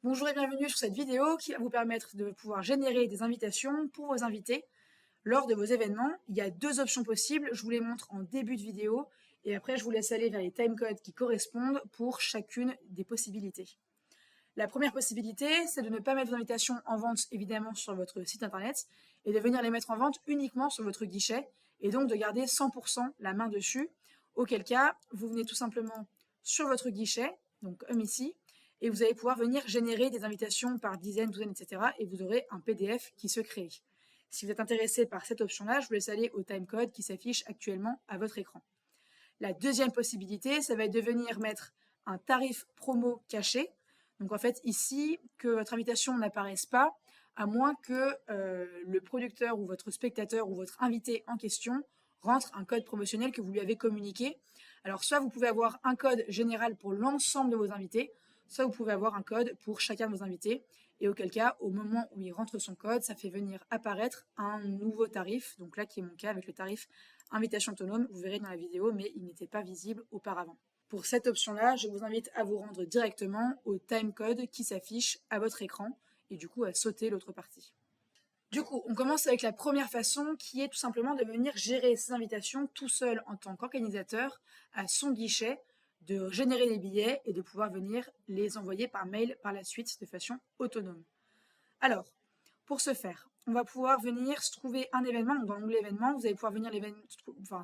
Bonjour et bienvenue sur cette vidéo qui va vous permettre de pouvoir générer des invitations pour vos invités lors de vos événements. Il y a deux options possibles, je vous les montre en début de vidéo et après je vous laisse aller vers les timecodes qui correspondent pour chacune des possibilités. La première possibilité, c'est de ne pas mettre vos invitations en vente évidemment sur votre site internet et de venir les mettre en vente uniquement sur votre guichet et donc de garder 100% la main dessus, auquel cas vous venez tout simplement sur votre guichet, donc comme ici, et vous allez pouvoir venir générer des invitations par dizaines, douzaines, etc. et vous aurez un PDF qui se crée. Si vous êtes intéressé par cette option-là, je vous laisse aller au timecode qui s'affiche actuellement à votre écran. La deuxième possibilité, ça va être de venir mettre un tarif promo caché. Donc en fait, ici, que votre invitation n'apparaisse pas, à moins que le producteur ou votre spectateur ou votre invité en question rentre un code promotionnel que vous lui avez communiqué. Alors soit vous pouvez avoir un code général pour l'ensemble de vos invités, soit vous pouvez avoir un code pour chacun de vos invités. Et auquel cas, au moment où il rentre son code, ça fait venir apparaître un nouveau tarif. Donc là, qui est mon cas avec le tarif invitation autonome, vous verrez dans la vidéo, mais il n'était pas visible auparavant. Pour cette option-là, je vous invite à vous rendre directement au timecode qui s'affiche à votre écran et du coup à sauter l'autre partie. Du coup, on commence avec la première façon qui est tout simplement de venir gérer ses invitations tout seul en tant qu'organisateur à son guichet, de générer les billets et de pouvoir venir les envoyer par mail par la suite de façon autonome. Alors, pour ce faire, on va pouvoir venir se trouver un événement. Donc dans l'onglet événements, vous allez pouvoir venir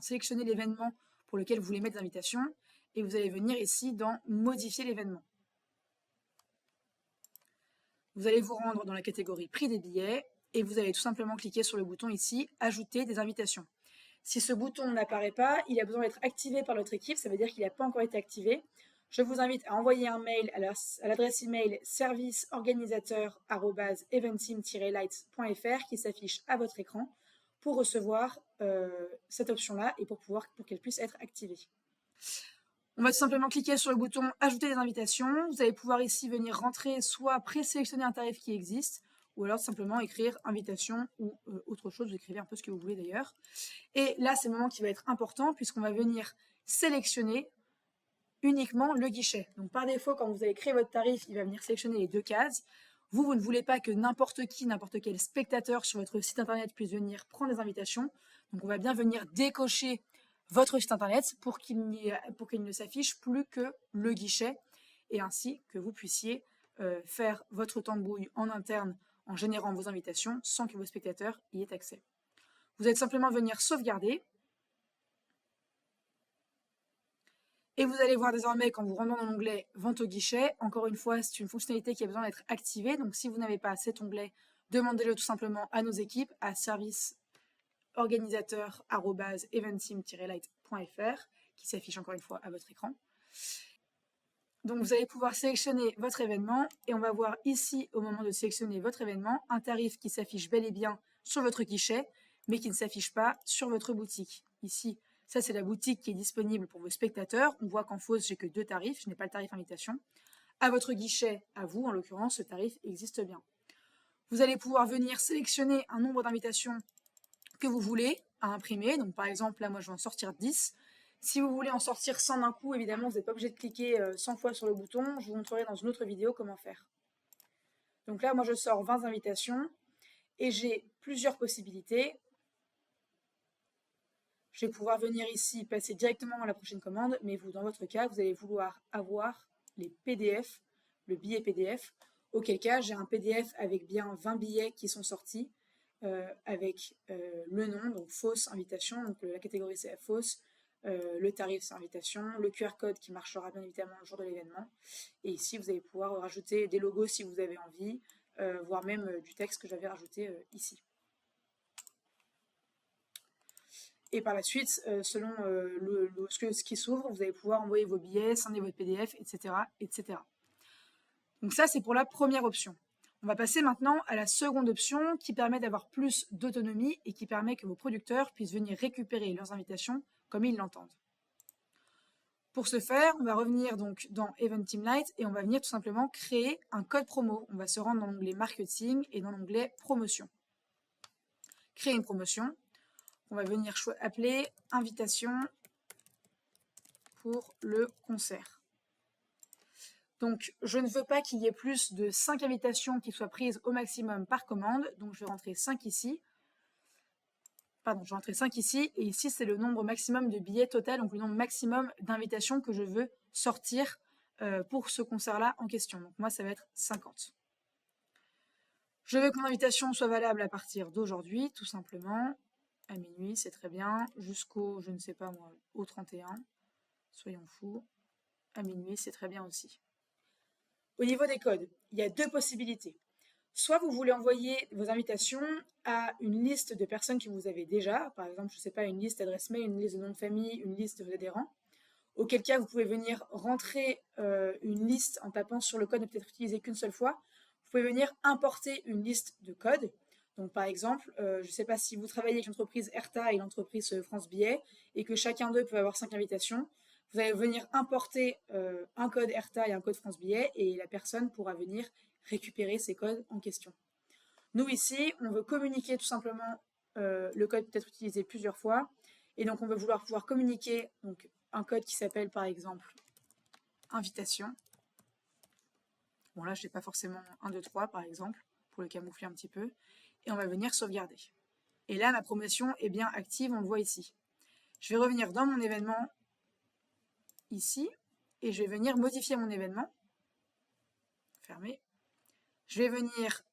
sélectionner l'événement pour lequel vous voulez mettre des invitations et vous allez venir ici dans modifier l'événement. Vous allez vous rendre dans la catégorie prix des billets et vous allez tout simplement cliquer sur le bouton ici ajouter des invitations. Si ce bouton n'apparaît pas, il a besoin d'être activé par notre équipe, ça veut dire qu'il n'a pas encore été activé. Je vous invite à envoyer un mail à l'adresse email serviceorganisateur@eventeam-lights.fr qui s'affiche à votre écran pour recevoir cette option-là et pour qu'elle puisse être activée. On va tout simplement cliquer sur le bouton ajouter des invitations. Vous allez pouvoir ici venir rentrer soit présélectionner un tarif qui existe ou alors simplement écrire invitation ou autre chose. Vous écrivez un peu ce que vous voulez d'ailleurs. Et là, c'est le moment qui va être important puisqu'on va venir sélectionner uniquement le guichet. Donc par défaut, quand vous allez créer votre tarif, il va venir sélectionner les deux cases. Vous ne voulez pas que n'importe qui, n'importe quel spectateur sur votre site internet puisse venir prendre des invitations. Donc on va bien venir décocher votre site internet pour qu'il ne s'affiche plus que le guichet et ainsi que vous puissiez faire votre tambouille en interne en générant vos invitations sans que vos spectateurs y aient accès. Vous allez simplement venir sauvegarder. Et vous allez voir désormais quand vous rentrez dans l'onglet Vente au guichet, encore une fois, c'est une fonctionnalité qui a besoin d'être activée. Donc si vous n'avez pas cet onglet, demandez-le tout simplement à nos équipes à serviceorganisateur@eventeam-light.fr qui s'affiche encore une fois à votre écran. Donc vous allez pouvoir sélectionner votre événement et on va voir ici au moment de sélectionner votre événement un tarif qui s'affiche bel et bien sur votre guichet mais qui ne s'affiche pas sur votre boutique. Ici, ça c'est la boutique qui est disponible pour vos spectateurs. On voit qu'en fausse, j'ai que deux tarifs, je n'ai pas le tarif invitation. À votre guichet, à vous en l'occurrence, ce tarif existe bien. Vous allez pouvoir venir sélectionner un nombre d'invitations que vous voulez à imprimer. Donc par exemple, là moi je vais en sortir 10. Si vous voulez en sortir 100 d'un coup, évidemment, vous n'êtes pas obligé de cliquer 100 fois sur le bouton. Je vous montrerai dans une autre vidéo comment faire. Donc là, moi, je sors 20 invitations et j'ai plusieurs possibilités. Je vais pouvoir venir ici, passer directement à la prochaine commande, mais vous, dans votre cas, vous allez vouloir avoir les PDF, le billet PDF, auquel cas j'ai un PDF avec bien 20 billets qui sont sortis, avec le nom, donc fausse invitation, donc la catégorie c'est la fausse, le tarif c'est invitation, le QR code qui marchera bien évidemment le jour de l'événement, et ici vous allez pouvoir rajouter des logos si vous avez envie, voire même du texte que j'avais rajouté ici. Et par la suite, selon ce qui s'ouvre, vous allez pouvoir envoyer vos billets, scanner votre PDF, etc., etc. Donc ça, c'est pour la première option. On va passer maintenant à la seconde option qui permet d'avoir plus d'autonomie et qui permet que vos producteurs puissent venir récupérer leurs invitations comme ils l'entendent. Pour ce faire, on va revenir donc dans Eventeam Light et on va venir tout simplement créer un code promo. On va se rendre dans l'onglet marketing et dans l'onglet promotion. Créer une promotion. On va venir appeler invitation pour le concert. Donc, je ne veux pas qu'il y ait plus de 5 invitations qui soient prises au maximum par commande. Donc, je vais rentrer 5 ici. Pardon, je vais rentrer 5 ici. Et ici, c'est le nombre maximum de billets total, donc le nombre maximum d'invitations que je veux sortir pour ce concert-là en question. Donc, moi, ça va être 50. Je veux que mon invitation soit valable à partir d'aujourd'hui, tout simplement. À minuit, c'est très bien. Jusqu'au, je ne sais pas moi, au 31. Soyons fous. À minuit, c'est très bien aussi. Au niveau des codes, il y a deux possibilités. Soit vous voulez envoyer vos invitations à une liste de personnes que vous avez déjà, par exemple, je ne sais pas, une liste d'adresse mail, une liste de nom de famille, une liste d'adhérents, auquel cas vous pouvez venir rentrer une liste en tapant sur le code, ne peut-être utiliser qu'une seule fois. Vous pouvez venir importer une liste de codes. Donc par exemple, je ne sais pas si vous travaillez avec l'entreprise Erta et l'entreprise France Billet et que chacun d'eux peut avoir 5 invitations, vous allez venir importer un code Erta et un code France Billet et la personne pourra venir récupérer ces codes en question. Nous ici, on veut communiquer tout simplement, le code peut être utilisé plusieurs fois et donc on veut pouvoir communiquer donc, un code qui s'appelle par exemple invitation. Bon là, je n'ai pas forcément 1, 2, 3 par exemple, pour le camoufler un petit peu. Et on va venir sauvegarder. Et là, ma promotion est bien active, on le voit ici. Je vais revenir dans mon événement, ici, et je vais venir modifier mon événement. Fermé. Je vais venir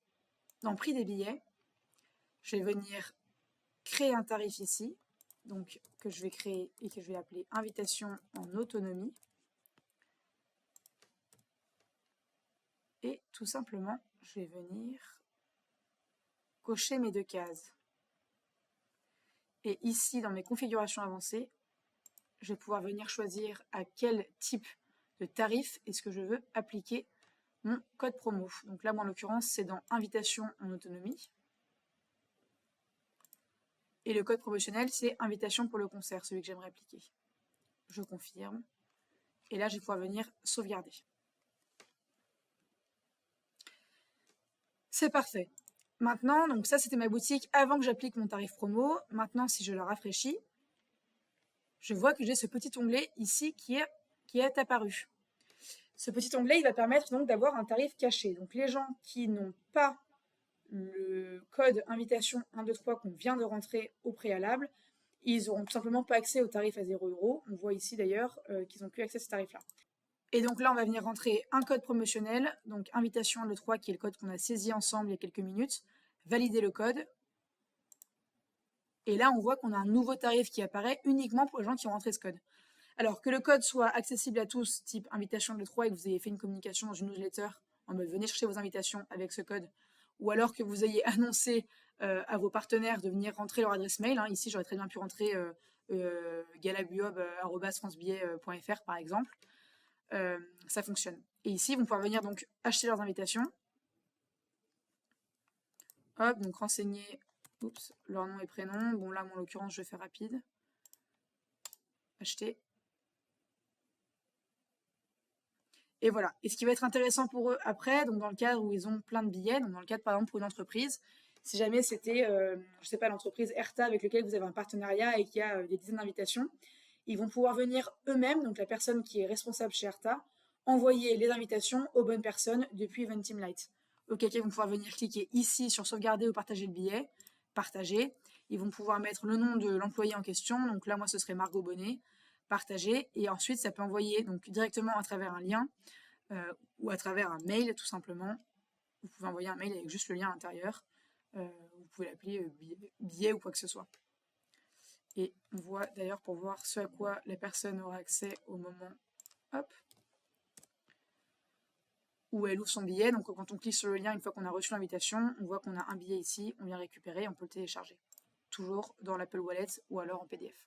dans prix des billets. Je vais venir créer un tarif ici, donc que je vais créer et que je vais appeler invitation en autonomie. Et tout simplement, je vais venir cocher mes 2 cases. Et ici, dans mes configurations avancées, je vais pouvoir venir choisir à quel type de tarif est-ce que je veux appliquer mon code promo. Donc là, moi, en l'occurrence, c'est dans invitation en autonomie. Et le code promotionnel, c'est invitation pour le concert, celui que j'aimerais appliquer. Je confirme. Et là, je vais pouvoir venir sauvegarder. C'est parfait. Maintenant, donc ça, c'était ma boutique avant que j'applique mon tarif promo. Maintenant, si je la rafraîchis, je vois que j'ai ce petit onglet ici qui est apparu. Ce petit onglet, il va permettre donc d'avoir un tarif caché. Donc les gens qui n'ont pas le code invitation 123 qu'on vient de rentrer au préalable, ils n'auront tout simplement pas accès au tarif à 0 €. On voit ici d'ailleurs qu'ils n'ont plus accès à ce tarif-là. Et donc là, on va venir rentrer un code promotionnel, donc invitation 123 qui est le code qu'on a saisi ensemble il y a quelques minutes, valider le code. Et là, on voit qu'on a un nouveau tarif qui apparaît uniquement pour les gens qui ont rentré ce code. Alors, que le code soit accessible à tous, type invitation 123, et que vous ayez fait une communication dans une newsletter en mode venez chercher vos invitations avec ce code, ou alors que vous ayez annoncé à vos partenaires de venir rentrer leur adresse mail. Hein. Ici, j'aurais très bien pu rentrer galabuob@francebillet.fr par exemple. Ça fonctionne. Et ici, ils vont pouvoir venir donc acheter leurs invitations. Hop, donc renseigner leur nom et prénom. Bon, là, en l'occurrence, je fais rapide. Acheter. Et voilà. Et ce qui va être intéressant pour eux après, donc dans le cadre où ils ont plein de billets, donc dans le cadre par exemple pour une entreprise, si jamais c'était, je sais pas, l'entreprise Erta avec laquelle vous avez un partenariat et qui a des dizaines d'invitations, ils vont pouvoir venir eux-mêmes, donc la personne qui est responsable chez Erta, envoyer les invitations aux bonnes personnes depuis Eventim Lite. Auquel cas, ils vont pouvoir venir cliquer ici sur sauvegarder ou partager le billet, partager. Ils vont pouvoir mettre le nom de l'employé en question, donc là, moi, ce serait Margot Bonnet, partager, et ensuite, ça peut envoyer donc directement à travers un lien ou à travers un mail, tout simplement. Vous pouvez envoyer un mail avec juste le lien à l'intérieur. Vous pouvez l'appeler billet ou quoi que ce soit. Et on voit d'ailleurs pour voir ce à quoi la personne aura accès au moment où elle ouvre son billet. Donc quand on clique sur le lien, une fois qu'on a reçu l'invitation, on voit qu'on a un billet ici, on vient récupérer, on peut le télécharger. Toujours dans l'Apple Wallet ou alors en PDF.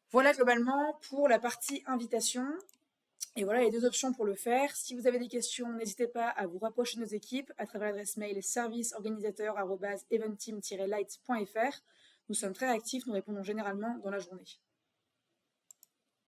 Voilà globalement pour la partie invitation. Et voilà les 2 options pour le faire. Si vous avez des questions, n'hésitez pas à vous rapprocher de nos équipes à travers l'adresse mail serviceorganisateur@eventim-lite.fr. Nous sommes très actifs, nous répondons généralement dans la journée.